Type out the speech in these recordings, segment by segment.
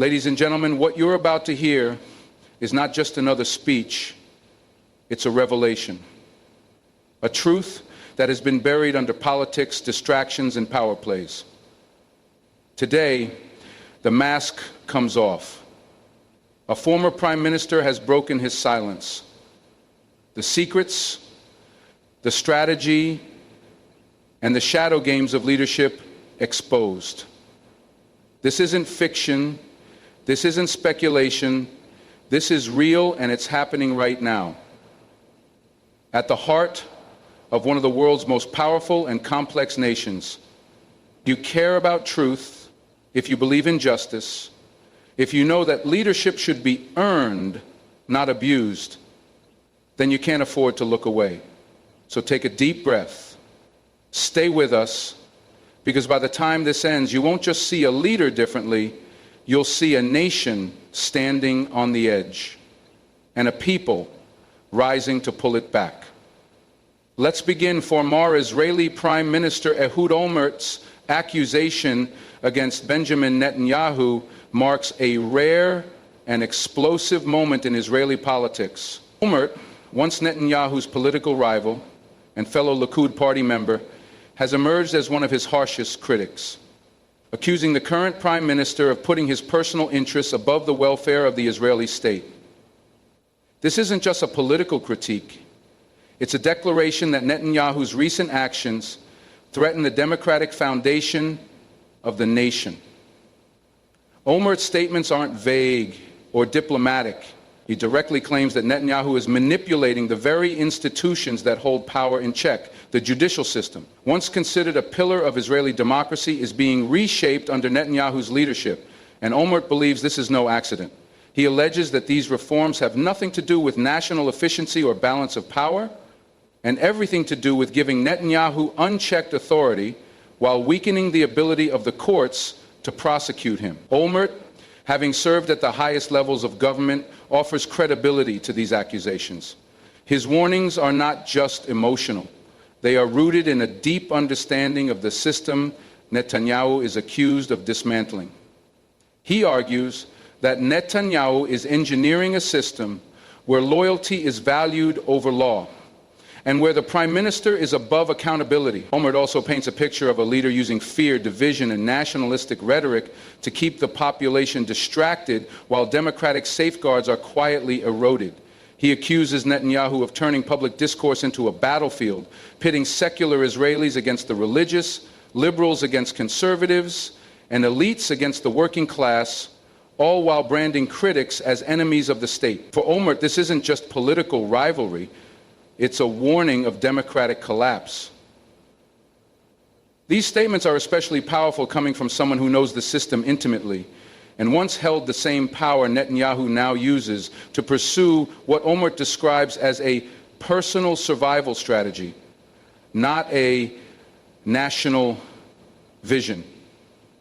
Ladies and gentlemen, what you're about to hear is not just another speech, it's a revelation. A truth that has been buried under politics, distractions, and power plays. Today, the mask comes off. A former prime minister has broken his silence. The secrets, the strategy, and the shadow games of leadership exposed. This isn't fiction. This isn't speculation. This is real, and it's happening right now. At the heart of one of the world's most powerful and complex nations, you care about truth, if you believe in justice, if you know that leadership should be earned, not abused, then you can't afford to look away. So take a deep breath. Stay with us, because by the time this ends, you won't just see a leader differently, you'll see a nation standing on the edge and a people rising to pull it back. Let's begin. Former Israeli Prime Minister Ehud Olmert's accusation against Benjamin Netanyahu marks a rare and explosive moment in Israeli politics. Olmert, once Netanyahu's political rival and fellow Likud party member, has emerged as one of his harshest critics, accusing the current prime minister of putting his personal interests above the welfare of the Israeli state. This isn't just a political critique. It's a declaration that Netanyahu's recent actions threaten the democratic foundation of the nation. Olmert's statements aren't vague or diplomatic. He directly claims that Netanyahu is manipulating the very institutions that hold power in check. The judicial system, once considered a pillar of Israeli democracy, is being reshaped under Netanyahu's leadership, and Olmert believes this is no accident. He alleges that these reforms have nothing to do with national efficiency or balance of power, and everything to do with giving Netanyahu unchecked authority while weakening the ability of the courts to prosecute him. Olmert, having served at the highest levels of government, offers credibility to these accusations. His warnings are not just emotional. They are rooted in a deep understanding of the system Netanyahu is accused of dismantling. He argues that Netanyahu is engineering a system where loyalty is valued over law, and where the prime minister is above accountability. Olmert also paints a picture of a leader using fear, division, and nationalistic rhetoric to keep the population distracted while democratic safeguards are quietly eroded. He accuses Netanyahu of turning public discourse into a battlefield, pitting secular Israelis against the religious, liberals against conservatives, and elites against the working class, all while branding critics as enemies of the state. For Olmert, this isn't just political rivalry. It's a warning of democratic collapse. These statements are especially powerful coming from someone who knows the system intimately and once held the same power Netanyahu now uses to pursue what Olmert describes as a personal survival strategy, not a national vision.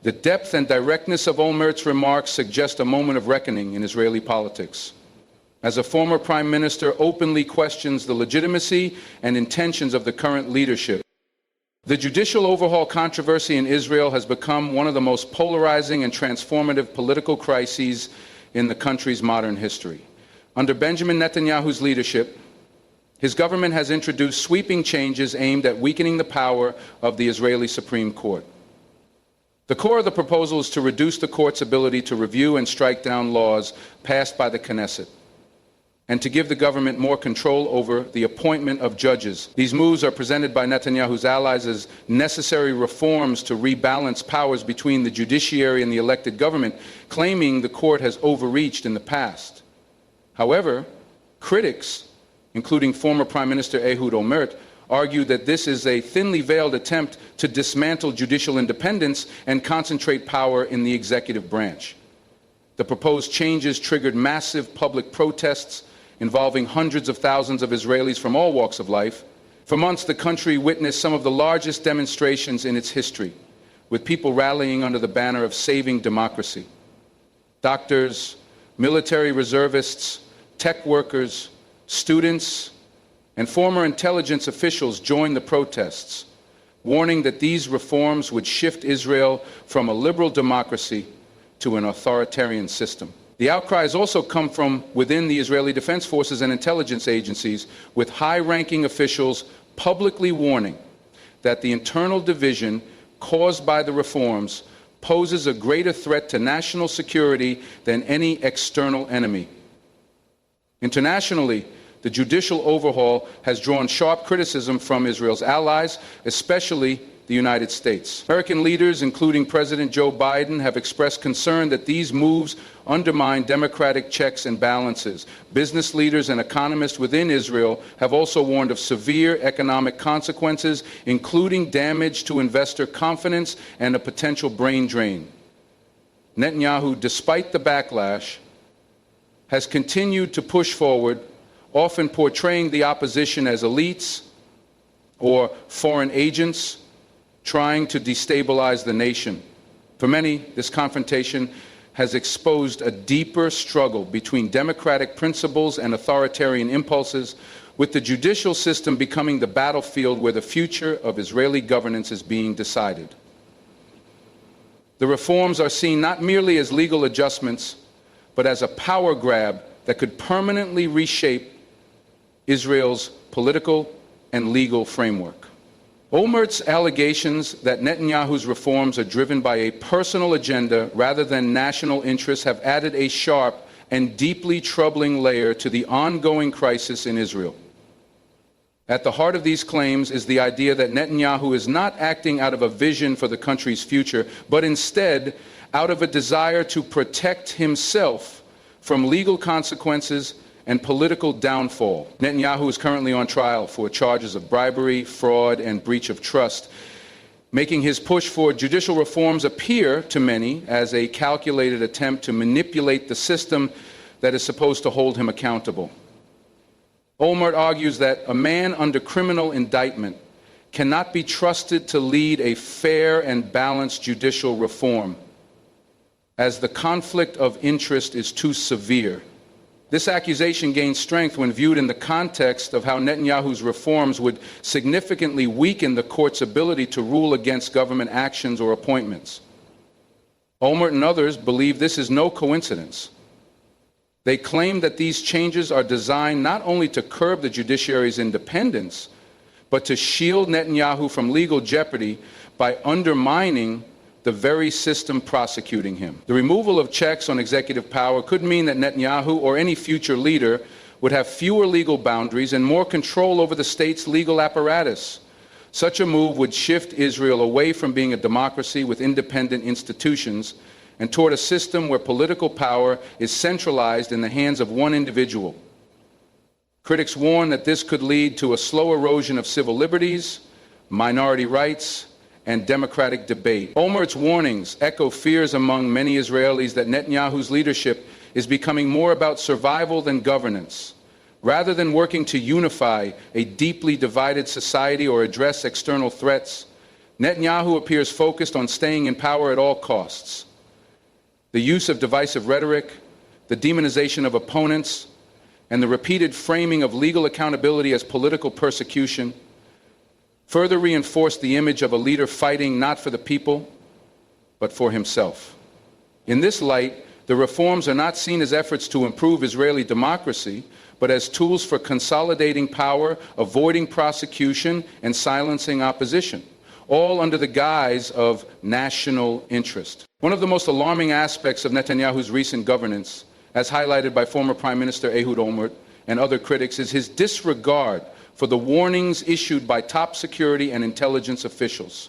The depth and directness of Olmert's remarks suggest a moment of reckoning in Israeli politics, as a former prime minister openly questions the legitimacy and intentions of the current leadership. The judicial overhaul controversy in Israel has become one of the most polarizing and transformative political crises in the country's modern history. Under Benjamin Netanyahu's leadership, his government has introduced sweeping changes aimed at weakening the power of the Israeli Supreme Court. The core of the proposal is to reduce the court's ability to review and strike down laws passed by the Knesset, and to give the government more control over the appointment of judges. These moves are presented by Netanyahu's allies as necessary reforms to rebalance powers between the judiciary and the elected government, claiming the court has overreached in the past. However, critics, including former Prime Minister Ehud Olmert, argue that this is a thinly veiled attempt to dismantle judicial independence and concentrate power in the executive branch. The proposed changes triggered massive public protests involving hundreds of thousands of Israelis from all walks of life. For months, the country witnessed some of the largest demonstrations in its history, with people rallying under the banner of saving democracy. Doctors, military reservists, tech workers, students, and former intelligence officials joined the protests, warning that these reforms would shift Israel from a liberal democracy to an authoritarian system. The outcry has also come from within the Israeli Defense Forces and intelligence agencies, with high-ranking officials publicly warning that the internal division caused by the reforms poses a greater threat to national security than any external enemy. Internationally, the judicial overhaul has drawn sharp criticism from Israel's allies, especially the United States. American leaders, including President Joe Biden, have expressed concern that these moves undermine democratic checks and balances. Business leaders and economists within Israel have also warned of severe economic consequences, including damage to investor confidence and a potential brain drain. Netanyahu, despite the backlash, has continued to push forward, often portraying the opposition as elites or foreign agents trying to destabilize the nation. For many, this confrontation has exposed a deeper struggle between democratic principles and authoritarian impulses, with the judicial system becoming the battlefield where the future of Israeli governance is being decided. The reforms are seen not merely as legal adjustments, but as a power grab that could permanently reshape Israel's political and legal framework. Olmert's allegations that Netanyahu's reforms are driven by a personal agenda rather than national interests have added a sharp and deeply troubling layer to the ongoing crisis in Israel. At the heart of these claims is the idea that Netanyahu is not acting out of a vision for the country's future, but instead out of a desire to protect himself from legal consequences and political downfall. Netanyahu is currently on trial for charges of bribery, fraud, and breach of trust, making his push for judicial reforms appear to many as a calculated attempt to manipulate the system that is supposed to hold him accountable. Olmert argues that a man under criminal indictment cannot be trusted to lead a fair and balanced judicial reform, as the conflict of interest is too severe. This accusation gains strength when viewed in the context of how Netanyahu's reforms would significantly weaken the court's ability to rule against government actions or appointments. Olmert and others believe this is no coincidence. They claim that these changes are designed not only to curb the judiciary's independence, but to shield Netanyahu from legal jeopardy by undermining the very system prosecuting him. The removal of checks on executive power could mean that Netanyahu or any future leader would have fewer legal boundaries and more control over the state's legal apparatus. Such a move would shift Israel away from being a democracy with independent institutions and toward a system where political power is centralized in the hands of one individual. Critics warn that this could lead to a slow erosion of civil liberties, minority rights, and democratic debate. Olmert's warnings echo fears among many Israelis that Netanyahu's leadership is becoming more about survival than governance. Rather than working to unify a deeply divided society or address external threats, Netanyahu appears focused on staying in power at all costs. The use of divisive rhetoric, the demonization of opponents, and the repeated framing of legal accountability as political persecution further reinforced the image of a leader fighting not for the people, but for himself. In this light, the reforms are not seen as efforts to improve Israeli democracy, but as tools for consolidating power, avoiding prosecution, and silencing opposition, all under the guise of national interest. One of the most alarming aspects of Netanyahu's recent governance, as highlighted by former Prime Minister Ehud Olmert and other critics, is his disregard for the warnings issued by top security and intelligence officials.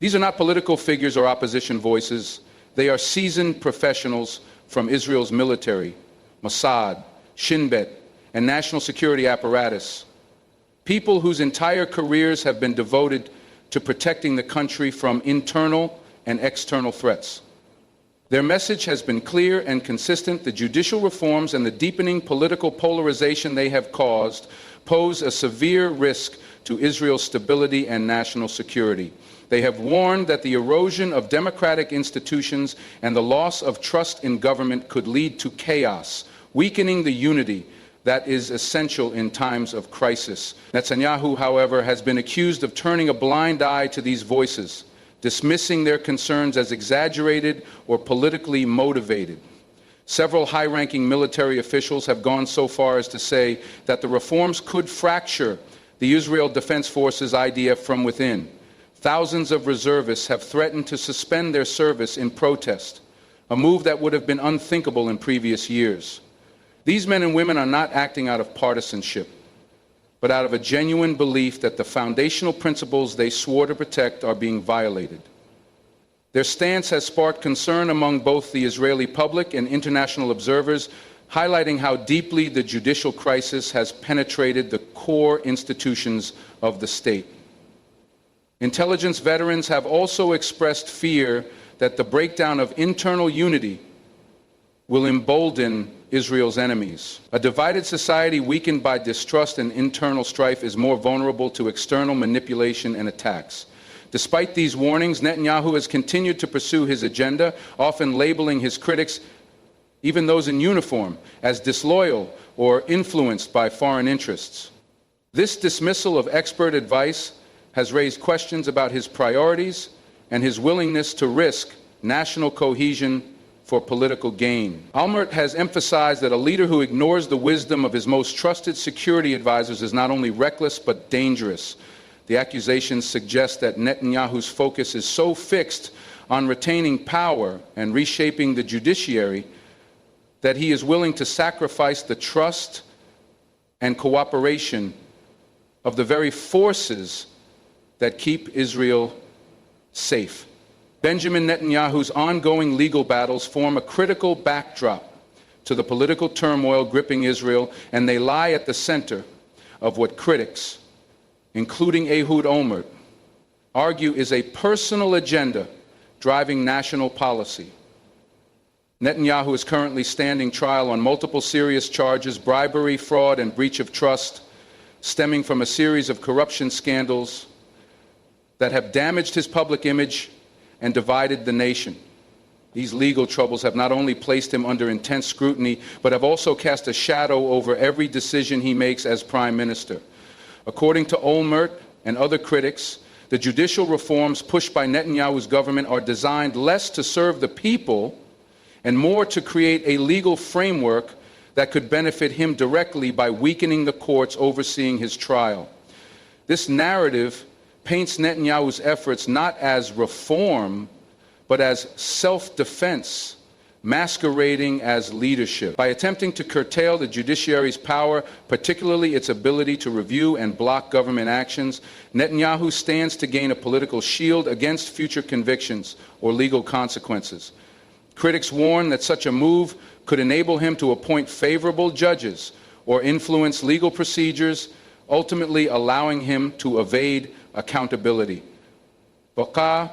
These are not political figures or opposition voices. They are seasoned professionals from Israel's military, Mossad, Shin Bet, and national security apparatus. People whose entire careers have been devoted to protecting the country from internal and external threats. Their message has been clear and consistent. The judicial reforms and the deepening political polarization they have caused pose a severe risk to Israel's stability and national security. They have warned that the erosion of democratic institutions and the loss of trust in government could lead to chaos, weakening the unity that is essential in times of crisis. Netanyahu, however, has been accused of turning a blind eye to these voices, dismissing their concerns as exaggerated or politically motivated. Several high-ranking military officials have gone so far as to say that the reforms could fracture the Israel Defense Forces IDF from within. Thousands of reservists have threatened to suspend their service in protest, a move that would have been unthinkable in previous years. These men and women are not acting out of partisanship, but out of a genuine belief that the foundational principles they swore to protect are being violated. Their stance has sparked concern among both the Israeli public and international observers, highlighting how deeply the judicial crisis has penetrated the core institutions of the state. Intelligence veterans have also expressed fear that the breakdown of internal unity will embolden Israel's enemies. A divided society weakened by distrust and internal strife is more vulnerable to external manipulation and attacks. Despite these warnings, Netanyahu has continued to pursue his agenda, often labeling his critics, even those in uniform, as disloyal or influenced by foreign interests. This dismissal of expert advice has raised questions about his priorities and his willingness to risk national cohesion for political gain. Olmert has emphasized that a leader who ignores the wisdom of his most trusted security advisors is not only reckless but dangerous. The accusations suggest that Netanyahu's focus is so fixed on retaining power and reshaping the judiciary that he is willing to sacrifice the trust and cooperation of the very forces that keep Israel safe. Benjamin Netanyahu's ongoing legal battles form a critical backdrop to the political turmoil gripping Israel, and they lie at the center of what critics, including Ehud Olmert, argue is a personal agenda driving national policy. Netanyahu is currently standing trial on multiple serious charges: bribery, fraud, and breach of trust, stemming from a series of corruption scandals that have damaged his public image and divided the nation. These legal troubles have not only placed him under intense scrutiny, but have also cast a shadow over every decision he makes as prime minister. According to Olmert and other critics, the judicial reforms pushed by Netanyahu's government are designed less to serve the people and more to create a legal framework that could benefit him directly by weakening the courts overseeing his trial. This narrative paints Netanyahu's efforts not as reform, but as self-defense, masquerading as leadership. By attempting to curtail the judiciary's power, particularly its ability to review and block government actions, Netanyahu stands to gain a political shield against future convictions or legal consequences. Critics warn that such a move could enable him to appoint favorable judges or influence legal procedures, ultimately allowing him to evade accountability. Boka,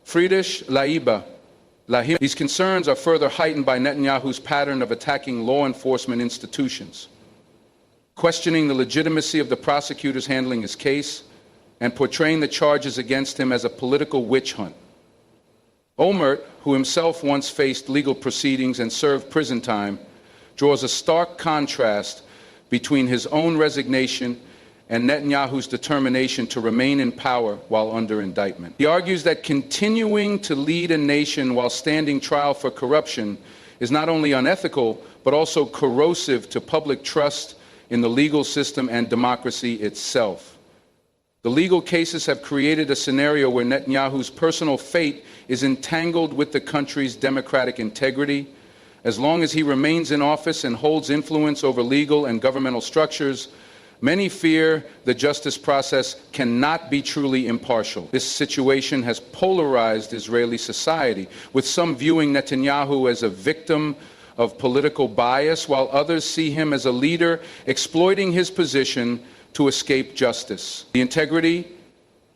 Friedrich, Laiba. These concerns are further heightened by Netanyahu's pattern of attacking law enforcement institutions, questioning the legitimacy of the prosecutors handling his case, and portraying the charges against him as a political witch hunt. Olmert, who himself once faced legal proceedings and served prison time, draws a stark contrast between his own resignation and Netanyahu's determination to remain in power while under indictment. He argues that continuing to lead a nation while standing trial for corruption is not only unethical, but also corrosive to public trust in the legal system and democracy itself. The legal cases have created a scenario where Netanyahu's personal fate is entangled with the country's democratic integrity. As long as he remains in office and holds influence over legal and governmental structures, many fear the justice process cannot be truly impartial. This situation has polarized Israeli society, with some viewing Netanyahu as a victim of political bias, while others see him as a leader exploiting his position to escape justice. The integrity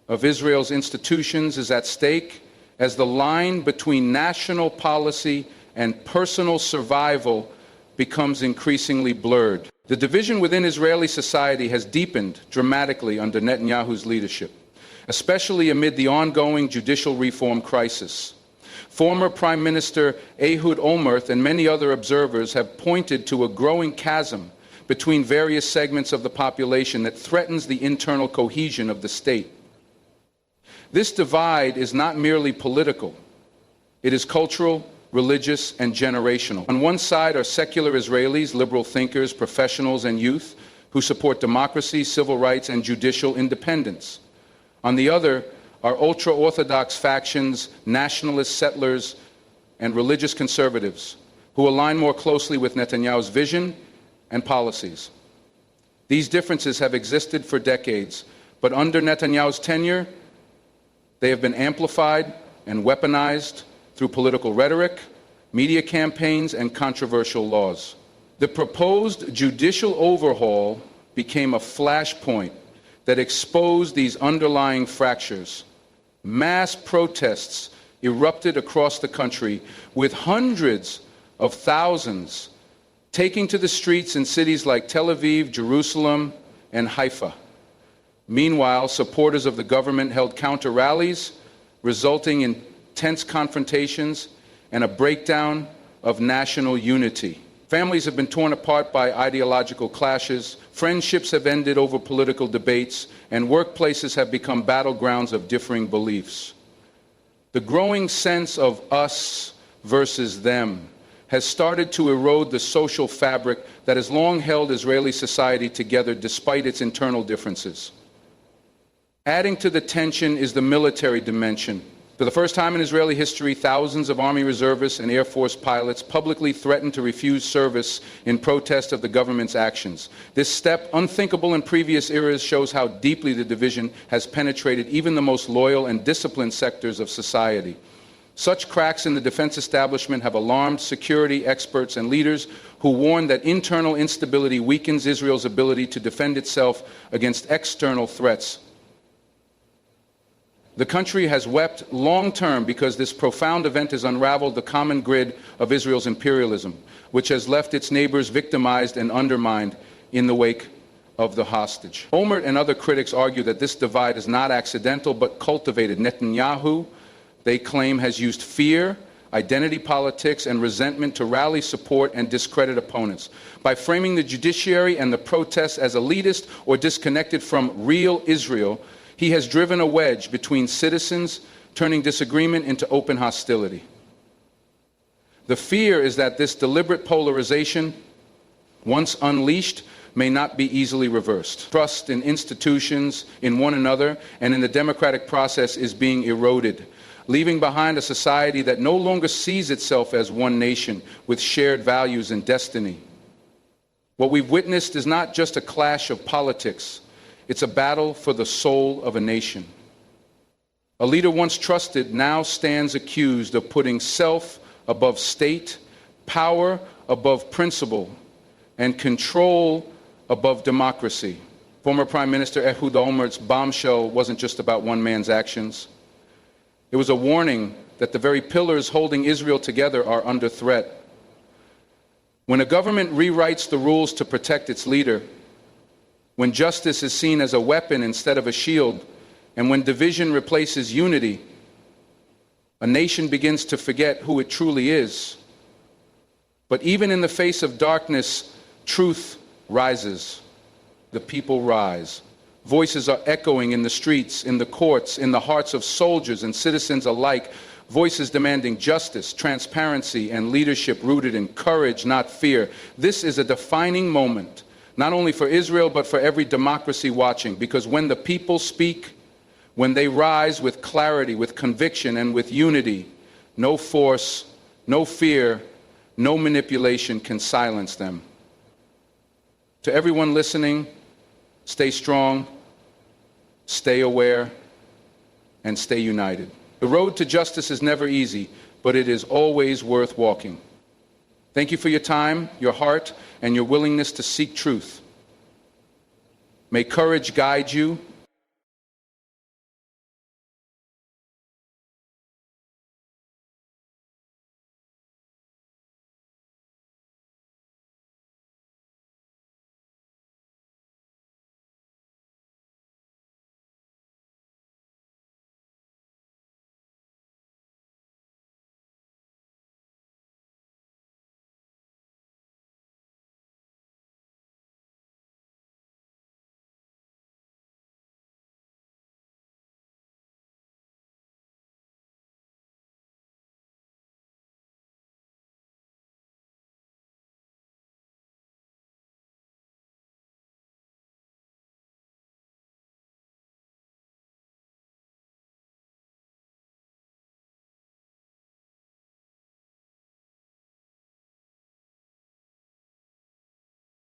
of Israel's institutions is at stake as the line between national policy and personal survival becomes increasingly blurred. The division within Israeli society has deepened dramatically under Netanyahu's leadership, especially amid the ongoing judicial reform crisis. Former Prime Minister Ehud Olmert and many other observers have pointed to a growing chasm between various segments of the population that threatens the internal cohesion of the state. This divide is not merely political. It is cultural, religious, and generational. On one side are secular Israelis, liberal thinkers, professionals, and youth who support democracy, civil rights, and judicial independence. On the other are ultra-Orthodox factions, nationalist settlers, and religious conservatives who align more closely with Netanyahu's vision and policies. These differences have existed for decades, but under Netanyahu's tenure, they have been amplified and weaponized through political rhetoric, media campaigns, and controversial laws. The proposed judicial overhaul became a flashpoint that exposed these underlying fractures. Mass protests erupted across the country, with hundreds of thousands taking to the streets in cities like Tel Aviv, Jerusalem, and Haifa. Meanwhile, supporters of the government held counter rallies, resulting in tense confrontations and a breakdown of national unity. Families have been torn apart by ideological clashes, friendships have ended over political debates, and workplaces have become battlegrounds of differing beliefs. The growing sense of us versus them has started to erode the social fabric that has long held Israeli society together despite its internal differences. Adding to the tension is the military dimension. For the first time in Israeli history, thousands of Army reservists and Air Force pilots publicly threatened to refuse service in protest of the government's actions. This step, unthinkable in previous eras, shows how deeply the division has penetrated even the most loyal and disciplined sectors of society. Such cracks in the defense establishment have alarmed security experts and leaders who warn that internal instability weakens Israel's ability to defend itself against external threats. The country has wept long-term because this profound event has unraveled the common grid of Israel's imperialism, which has left its neighbors victimized and undermined in the wake of the hostage. Olmert and other critics argue that this divide is not accidental but cultivated. Netanyahu, they claim, has used fear, identity politics, and resentment to rally support and discredit opponents. By framing the judiciary and the protests as elitist or disconnected from real Israel, he has driven a wedge between citizens, turning disagreement into open hostility. The fear is that this deliberate polarization, once unleashed, may not be easily reversed. Trust in institutions, in one another, and in the democratic process is being eroded, leaving behind a society that no longer sees itself as one nation with shared values and destiny. What we've witnessed is not just a clash of politics. It's a battle for the soul of a nation. A leader once trusted now stands accused of putting self above state, power above principle, and control above democracy. Former Prime Minister Ehud Olmert's bombshell wasn't just about one man's actions. It was a warning that the very pillars holding Israel together are under threat. When a government rewrites the rules to protect its leader, when justice is seen as a weapon instead of a shield, and when division replaces unity, a nation begins to forget who it truly is. But even in the face of darkness, truth rises. The people rise. Voices are echoing in the streets, in the courts, in the hearts of soldiers and citizens alike. Voices demanding justice, transparency, and leadership rooted in courage, not fear. This is a defining moment, not only for Israel, but for every democracy watching, because when the people speak, when they rise with clarity, with conviction, and with unity, no force, no fear, no manipulation can silence them. To everyone listening, stay strong, stay aware, and stay united. The road to justice is never easy, but it is always worth walking. Thank you for your time, your heart, and your willingness to seek truth. May courage guide you,